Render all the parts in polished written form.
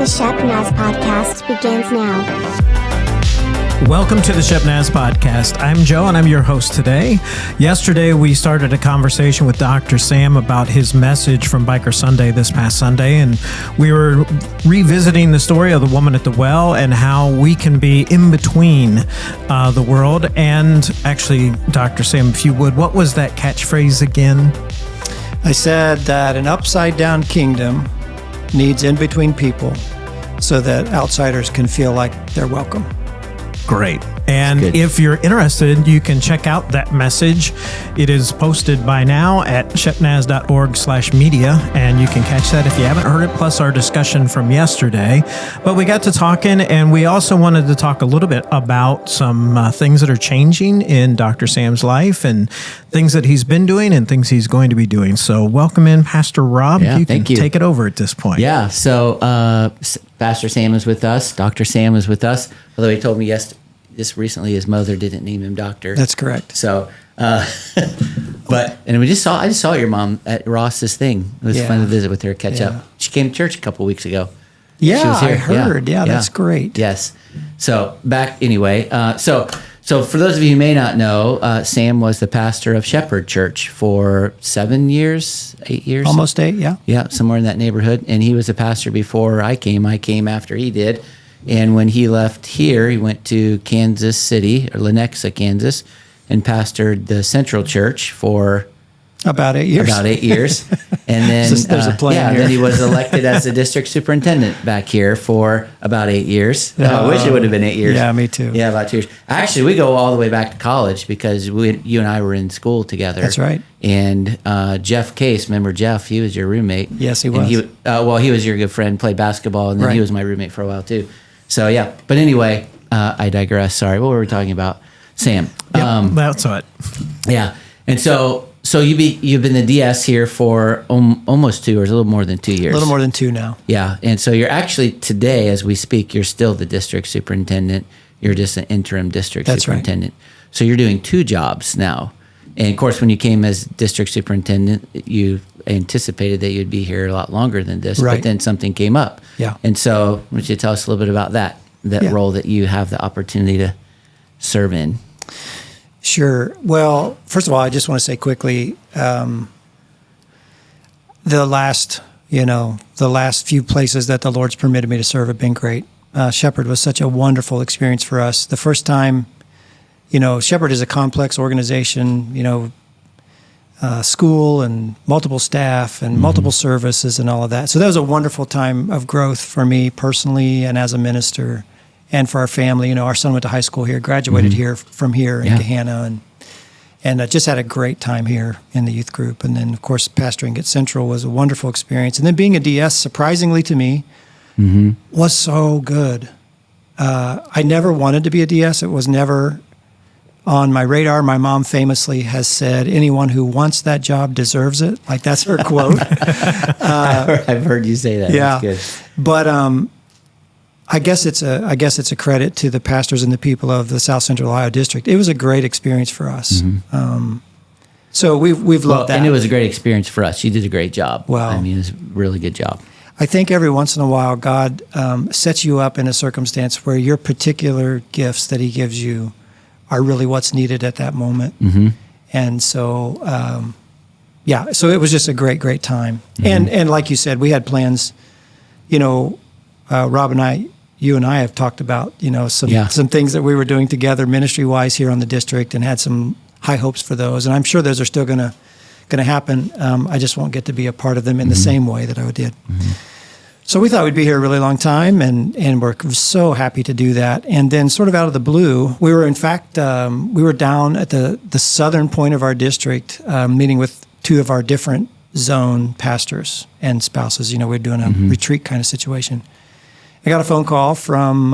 The Shep Naz Podcast begins now. Welcome to the Shep Naz Podcast. I'm Joe, and I'm your host today. Yesterday, we started a conversation with Dr. Sam about his message from Biker Sunday this past Sunday, and we were revisiting the story of the woman at the well and how we can be in between the world. And actually, Dr. Sam, if you would, what was that catchphrase again? I said that an upside-down kingdom needs in-between people so that outsiders can feel like they're welcome. Great. And if you're interested, you can check out that message. It is posted by now at shepnaz.org/media, and you can catch that if you haven't heard it, plus our discussion from yesterday. But we got to talking, and we also wanted to talk a little bit about some things that are changing in Dr. Sam's life and things that he's been doing and things he's going to be doing. So welcome in, Pastor Rob. Yeah, you can take it over at this point. Yeah, so Pastor Sam is with us. Dr. Sam is with us. Although he told me just recently his mother didn't name him doctor. That's correct. So, and I just saw your mom at Ross's thing. It was fun to visit with her, catch up. She came to church a couple weeks ago. Yeah, she was here. I heard. Yeah, that's great. Yes. So So for those of you who may not know, Sam was the pastor of Shepherd Church for 7 years, 8 years? Almost 8, yeah. Yeah, somewhere in that neighborhood. And he was a pastor before I came. I came after he did. And when he left here, he went to Kansas City, or Lenexa, Kansas, and pastored the Central Church for about 8 years. And then, there's a plan here. Then he was elected as the district superintendent back here for about 8 years. I wish it would have been 8 years. Yeah, me too. Yeah, about 2 years. Actually, we go all the way back to college because you and I were in school together. That's right. And Jeff Case, remember Jeff? He was your roommate. Yes, he was. And he was your good friend, played basketball, and then he was my roommate for a while too. So, yeah. But anyway, I digress. Sorry. What were we talking about? Sam. That's it. Yeah. And so you've been the DS here for almost 2 years, a little more than 2 years. A little more than 2 now. Yeah. And so you're actually, today, as we speak, you're still the district superintendent. You're just an interim district superintendent. Right. So you're doing 2 jobs now. And, of course, when you came as district superintendent, you anticipated that you'd be here a lot longer than this, right. But then something came up. Yeah. And so why don't you tell us a little bit about that role that you have the opportunity to serve in? Sure. Well, first of all, I just want to say quickly, the last few places that the Lord's permitted me to serve have been great. Shepherd was such a wonderful experience for us. The first time, Shepherd is a complex organization, school and multiple staff and multiple services and all of that. So that was a wonderful time of growth for me personally and as a minister and for our family. Our son went to high school here, graduated from here in Gahanna, and just had a great time here in the youth group. And then, of course, pastoring at Central was a wonderful experience. And then being a DS, surprisingly to me, was so good. I never wanted to be a DS. It was never on my radar. My mom famously has said, anyone who wants that job deserves it. Like, that's her quote. I've heard you say that. Yeah. That's good. But I guess it's a credit to the pastors and the people of the South Central Ohio District. It was a great experience for us. So we've loved that. And it was a great experience for us. You did a great job. Wow. I mean, it was a really good job. I think every once in a while, God sets you up in a circumstance where your particular gifts that he gives you are really what's needed at that moment. And so, so it was just a great, great time. And like you said, we had plans, Rob and I, you and I have talked about, some things that we were doing together ministry-wise here on the district and had some high hopes for those. And I'm sure those are still going to happen. I just won't get to be a part of them in the same way that I did. So we thought we'd be here a really long time, and we're so happy to do that. And then sort of out of the blue, we were, in fact, we were down at the southern point of our district, meeting with 2 of our different zone pastors and spouses. We're doing a retreat kind of situation. I got a phone call from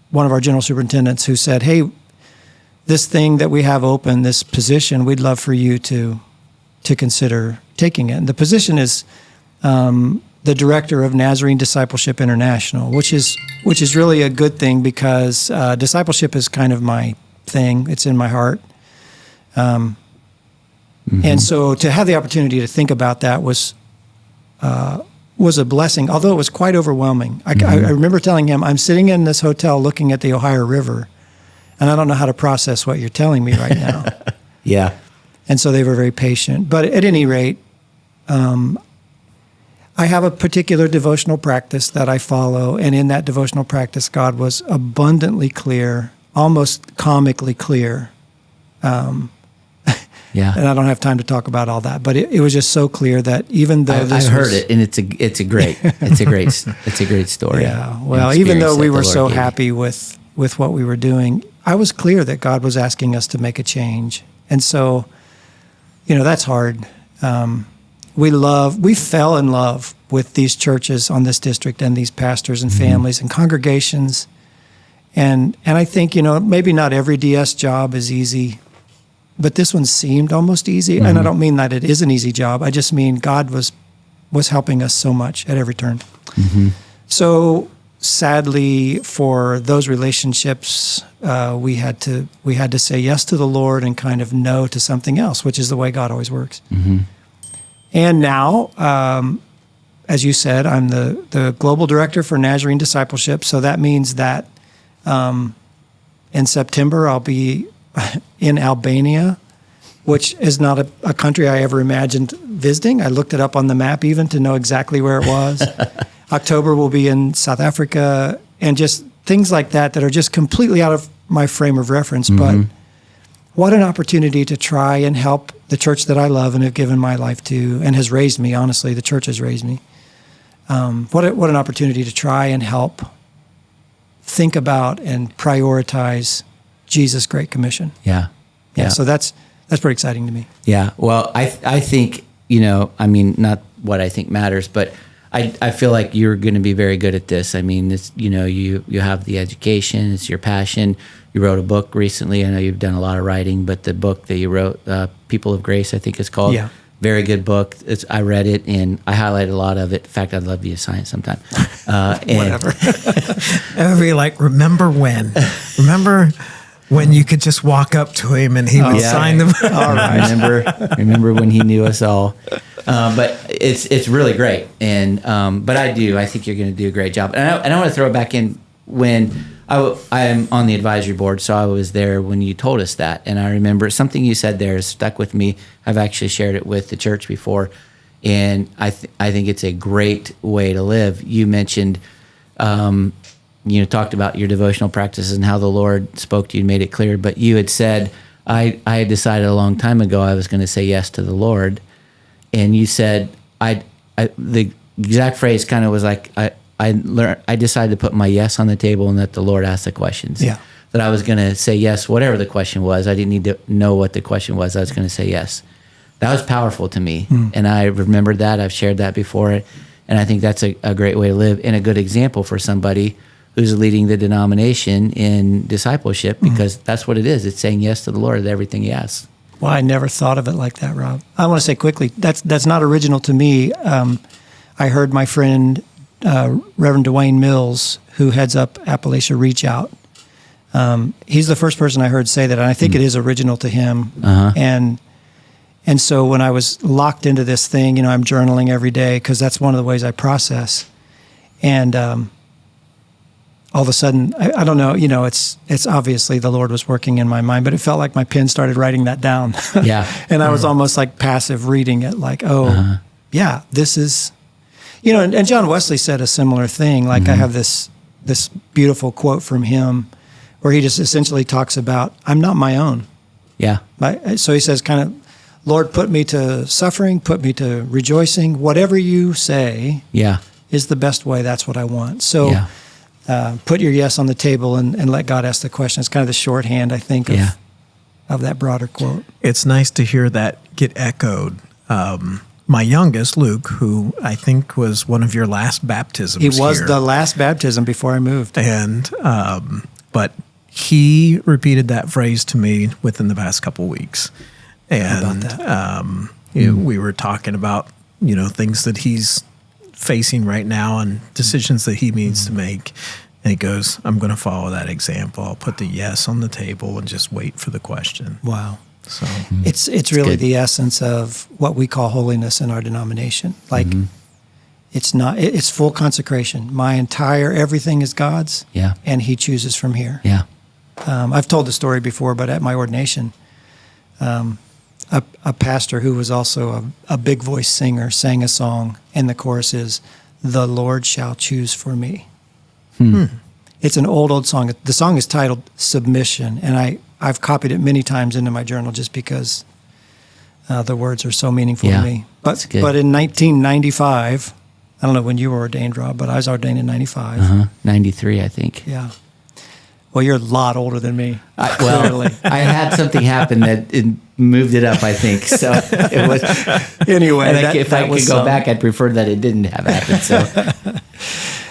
one of our general superintendents who said, hey, this thing that we have open, this position, we'd love for you to consider taking it. And the position is the director of Nazarene Discipleship International, which is really a good thing because discipleship is kind of my thing. It's in my heart. And so to have the opportunity to think about that was was a blessing, although it was quite overwhelming. I remember telling him, I'm sitting in this hotel looking at the Ohio River, and I don't know how to process what you're telling me right now. Yeah. And so they were very patient. But at any rate, I have a particular devotional practice that I follow, and in that devotional practice, God was abundantly clear, almost comically clear. Yeah. And I don't have time to talk about all that, but it was just so clear that even though I've heard it, and it's a great story. Yeah. Well, even though we were so happy with what we were doing, I was clear that God was asking us to make a change. And so, that's hard. We fell in love with these churches on this district and these pastors and families and congregations. And I think, maybe not every DS job is easy, but this one seemed almost easy. And I don't mean that it is an easy job. I just mean God was helping us so much at every turn. So sadly, for those relationships, we had to say yes to the Lord and kind of no to something else, which is the way God always works. And now, as you said, I'm the Global Director for Nazarene Discipleship. So that means that in September, I'll be in Albania, which is not a country I ever imagined visiting. I looked it up on the map even to know exactly where it was. October will be in South Africa, and just things like that are just completely out of my frame of reference. But what an opportunity to try and help the church that I love and have given my life to and has raised me, honestly. The church has raised me. What an opportunity to try and help think about and prioritize Jesus' Great Commission. Yeah. So that's pretty exciting to me. Yeah. Well, I think, not what I think matters, but I feel like you're going to be very good at this. I mean, it's, you have the education, it's your passion. You wrote a book recently. I know you've done a lot of writing, but the book that you wrote, People of Grace, I think it's called. Yeah. Very good book. I read it, and I highlighted a lot of it. In fact, I'd love you to sign it sometime. Whatever. I would be like, remember when you could just walk up to him and he would sign the book. All right. Remember when he knew us all. But it's really great. And but I think you're going to do a great job. And I want to throw it back in when I'm on the advisory board, so I was there when you told us that. And I remember something you said there stuck with me. I've actually shared it with the church before. And I think it's a great way to live. You mentioned, talked about your devotional practices and how the Lord spoke to you and made it clear. But you had said, I had decided a long time ago I was going to say yes to the Lord. And you said, the exact phrase kind of was like, I decided to put my yes on the table and let the Lord ask the questions. Yeah. That I was going to say yes, whatever the question was. I didn't need to know what the question was. I was going to say yes. That was powerful to me. And I remembered that. I've shared that before. And I think that's a great way to live and a good example for somebody who's leading the denomination in discipleship, because that's what it is. It's saying yes to the Lord at everything he asks. Well, I never thought of it like that, Rob. I want to say quickly, that's not original to me. I heard my friend, Reverend Dwayne Mills, who heads up Appalachia Reach Out. He's the first person I heard say that, and I think it is original to him. And so when I was locked into this thing, I'm journaling every day because that's one of the ways I process. And all of a sudden, I don't know, it's obviously the Lord was working in my mind, but it felt like my pen started writing that down. Yeah. And I was almost like passive reading it, like, yeah, this is, and John Wesley said a similar thing. Like I have this beautiful quote from him where he just essentially talks about, I'm not my own. Yeah. So he says kind of, Lord, put me to suffering, put me to rejoicing, whatever you say is the best way. That's what I want. So put your yes on the table and let God ask the question. It's kind of the shorthand, I think, of that broader quote. It's nice to hear that get echoed. My youngest, Luke, who I think was one of your last baptisms. He was the last baptism before I moved. And but he repeated that phrase to me within the past couple of weeks. And we were talking about, things that he's facing right now and decisions that he needs to make. And he goes, I'm going to follow that example. I'll put the yes on the table and just wait for the question. Wow. So it's really the essence of what we call holiness in our denomination. Like It's not. It's full consecration. My entire everything is God's. Yeah. And He chooses from here. Yeah. I've told the story before, but at my ordination, a pastor who was also a big voice singer sang a song, and the chorus is, "The Lord shall choose for me." It's an old song. The song is titled "Submission," and I've copied it many times into my journal just because the words are so meaningful to me. But in 1995, I don't know when you were ordained, Rob, but I was ordained in 95. 93, I think. Yeah. Well, you're a lot older than me. I had something happen that it moved it up, I think. So it was. Anyway, if I could go back, I'd prefer that it didn't have happened. So.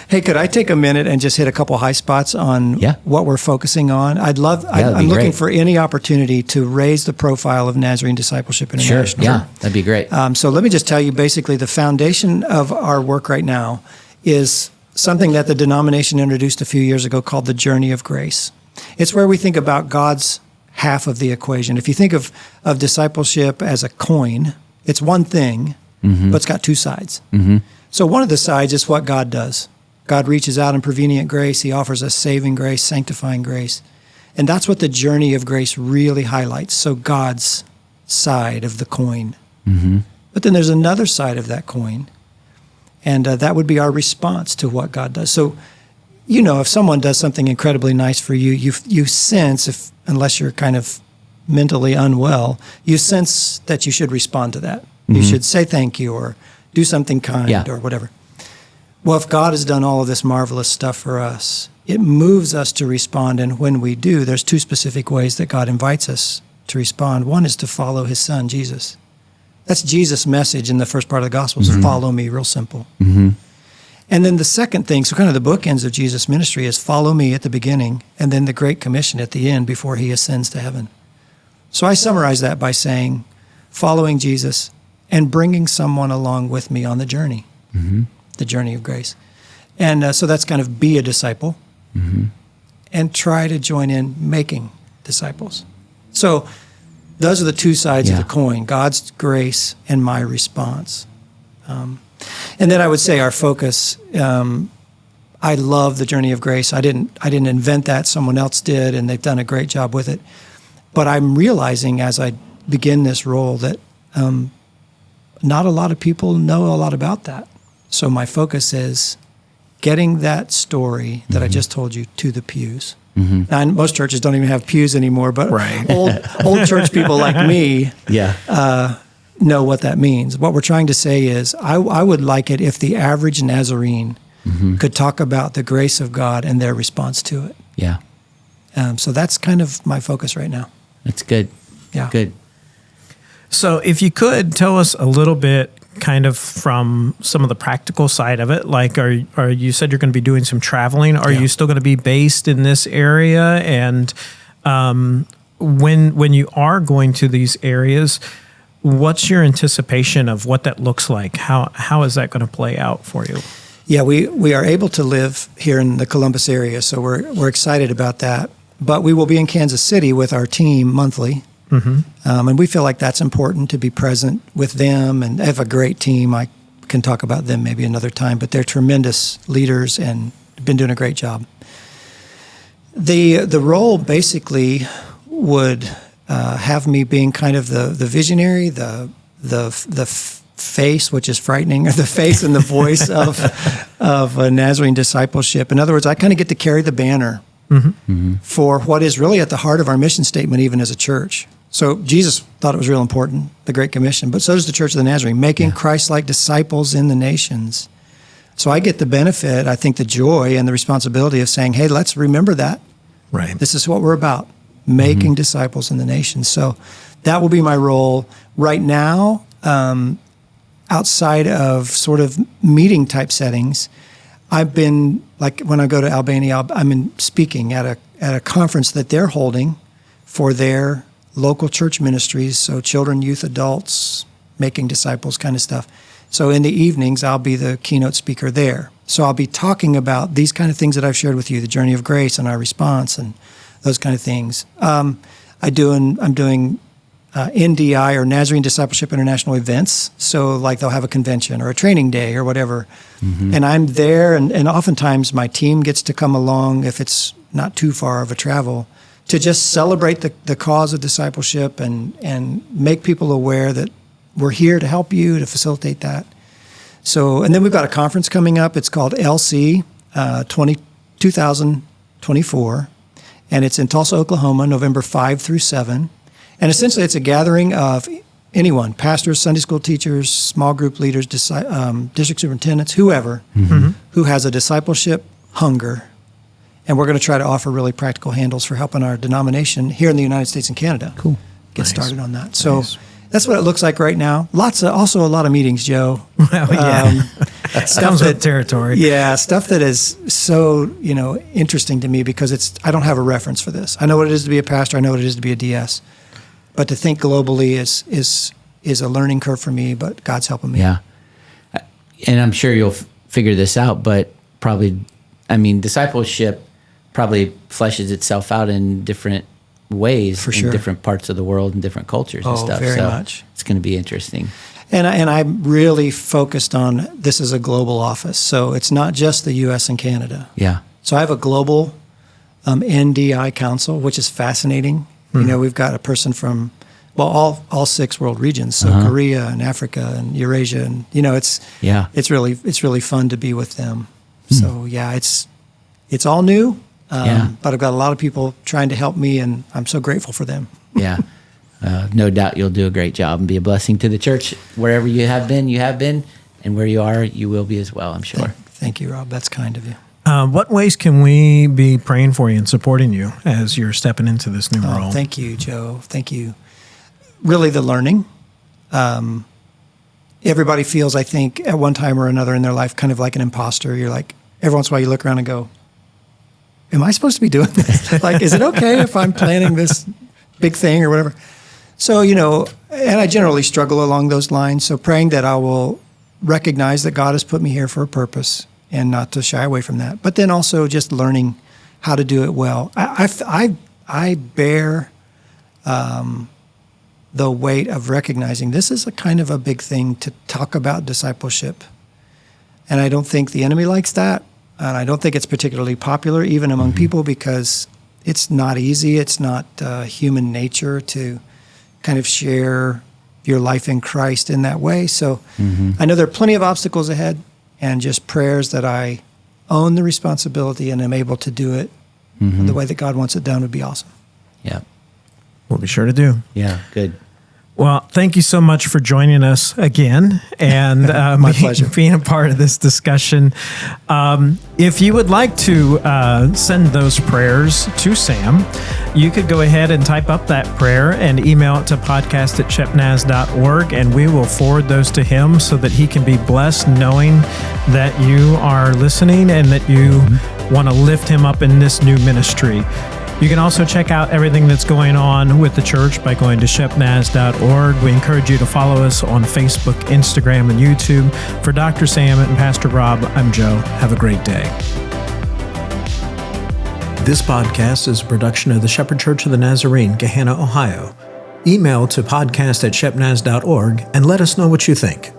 Hey, could I take a minute and just hit a couple high spots on what we're focusing on? I'm looking for any opportunity to raise the profile of Nazarene Discipleship International. Sure, yeah, that'd be great. So let me just tell you, basically, the foundation of our work right now is something that the denomination introduced a few years ago called the Journey of Grace. It's where we think about God's half of the equation. If you think of discipleship as a coin, it's one thing, but it's got two sides. So one of the sides is what God does. God reaches out in prevenient grace. He offers us saving grace, sanctifying grace. And that's what the Journey of Grace really highlights. So God's side of the coin. But then there's another side of that coin. And that would be our response to what God does. So, if someone does something incredibly nice for you, you sense, unless you're kind of mentally unwell, you sense that you should respond to that. You should say thank you or do something kind or whatever. Well, if God has done all of this marvelous stuff for us, it moves us to respond. And when we do, there's two specific ways that God invites us to respond. One is to follow His Son, Jesus. That's Jesus' message in the first part of the gospel, is follow me, real simple. And then the second thing, so kind of the bookends of Jesus' ministry is follow me at the beginning, and then the Great Commission at the end before He ascends to heaven. So I summarize that by saying following Jesus and bringing someone along with me on the journey, the journey of grace. And so that's kind of be a disciple and try to join in making disciples. So those are the two sides of the coin, God's grace and my response. And then I would say our focus, I love the Journey of Grace. I didn't invent that. Someone else did, and they've done a great job with it. But I'm realizing as I begin this role that not a lot of people know a lot about that. So my focus is getting that story that I just told you to the pews. Now, most churches don't even have pews anymore, but old church people like me know what that means. What we're trying to say is I would like it if the average Nazarene could talk about the grace of God and their response to it. Yeah. So that's kind of my focus right now. That's good. Yeah. Good. So if you could tell us a little bit kind of from some of the practical side of it, like are you said you're going to be doing some traveling. Are you still going to be based in this area? And when you are going to these areas, what's your anticipation of what that looks like? How is that going to play out for you? Yeah, we are able to live here in the Columbus area, so we're excited about that. But we will be in Kansas City with our team monthly. And we feel like that's important to be present with them. And they have a great team. I can talk about them maybe another time, but they're tremendous leaders and been doing a great job. The role basically would have me being kind of the visionary, the face, which is frightening, or the face and the voice of Nazarene discipleship. In other words, I kind of get to carry the banner for what is really at the heart of our mission statement, even as a church. So Jesus thought it was real important, the Great Commission, but so does the Church of the Nazarene, making Christ-like disciples in the nations. So I get the benefit, I think the joy and the responsibility of saying, hey, let's remember that. Right. This is what we're about, making disciples in the nations. So that will be my role right now. Outside of sort of meeting type settings, I've been, like when I go to Albania, I'm speaking at a conference that they're holding for their local church ministries, so children, youth, adults, making disciples kind of stuff. So in the evenings, I'll be the keynote speaker there. So I'll be talking about these kind of things that I've shared with you, the journey of grace and our response and those kind of things. I'm doing NDI or Nazarene Discipleship International events. So like they'll have a convention or a training day or whatever. And I'm there, and oftentimes my team gets to come along if it's not too far of a travel to just celebrate the cause of discipleship and make people aware that we're here to help you, to facilitate that. So, and then we've got a conference coming up. It's called LC 2024, and it's in Tulsa, Oklahoma, November 5 through 7. And essentially, it's a gathering of anyone, pastors, Sunday school teachers, small group leaders, district superintendents, whoever, who has a discipleship hunger. And we're going to try to offer really practical handles for helping our denomination here in the United States and Canada get started on that. So that's what it looks like right now. Also a lot of meetings, Joe. Well, yeah. Comes with territory. Yeah, stuff that is so, interesting to me because I don't have a reference for this. I know what it is to be a pastor. I know what it is to be a DS. But to think globally is a learning curve for me, but God's helping me. Yeah. And I'm sure you'll figure this out, but probably, discipleship probably fleshes itself out in different ways for sure. In different parts of the world and different cultures and stuff. Very much. It's going to be interesting. And I'm really focused on this is a global office. So it's not just the U.S. and Canada. Yeah. So I have a global NDI council, which is fascinating. We've got a person from, all 6 world regions. So Korea and Africa and Eurasia. And, it's really fun to be with them. So, it's all new. But I've got a lot of people trying to help me, and I'm so grateful for them. Yeah. No doubt you'll do a great job and be a blessing to the church. Wherever you have been, and where you are, you will be as well, I'm sure. Thank you, Rob. That's kind of you. What ways can we be praying for you and supporting you as you're stepping into this new role? Thank you, Joe. Thank you. Really, the learning. Everybody feels, I think, at one time or another in their life, kind of like an imposter. You're like, every once in a while you look around and go, am I supposed to be doing this? Is it okay if I'm planning this big thing or whatever? So, and I generally struggle along those lines. So praying that I will recognize that God has put me here for a purpose and not to shy away from that. But then also just learning how to do it well. I bear the weight of recognizing this is a kind of a big thing to talk about discipleship. And I don't think the enemy likes that. And I don't think it's particularly popular even among people because it's not easy. It's not human nature to kind of share your life in Christ in that way. So I know there are plenty of obstacles ahead. And just prayers that I own the responsibility and am able to do it the way that God wants it done would be awesome. Yeah. We'll be sure to do. Yeah, good. Well, thank you so much for joining us again and My pleasure. Being a part of this discussion. If you would like to send those prayers to Sam, you could go ahead and type up that prayer and email it to podcast@shepnaz.org, and we will forward those to him so that he can be blessed knowing that you are listening and that you want to lift him up in this new ministry. You can also check out everything that's going on with the church by going to shepnaz.org. We encourage you to follow us on Facebook, Instagram, and YouTube. For Dr. Sam and Pastor Rob, I'm Joe. Have a great day. This podcast is a production of the Shepherd Church of the Nazarene, Gahanna, Ohio. Email to podcast@shepnaz.org and let us know what you think.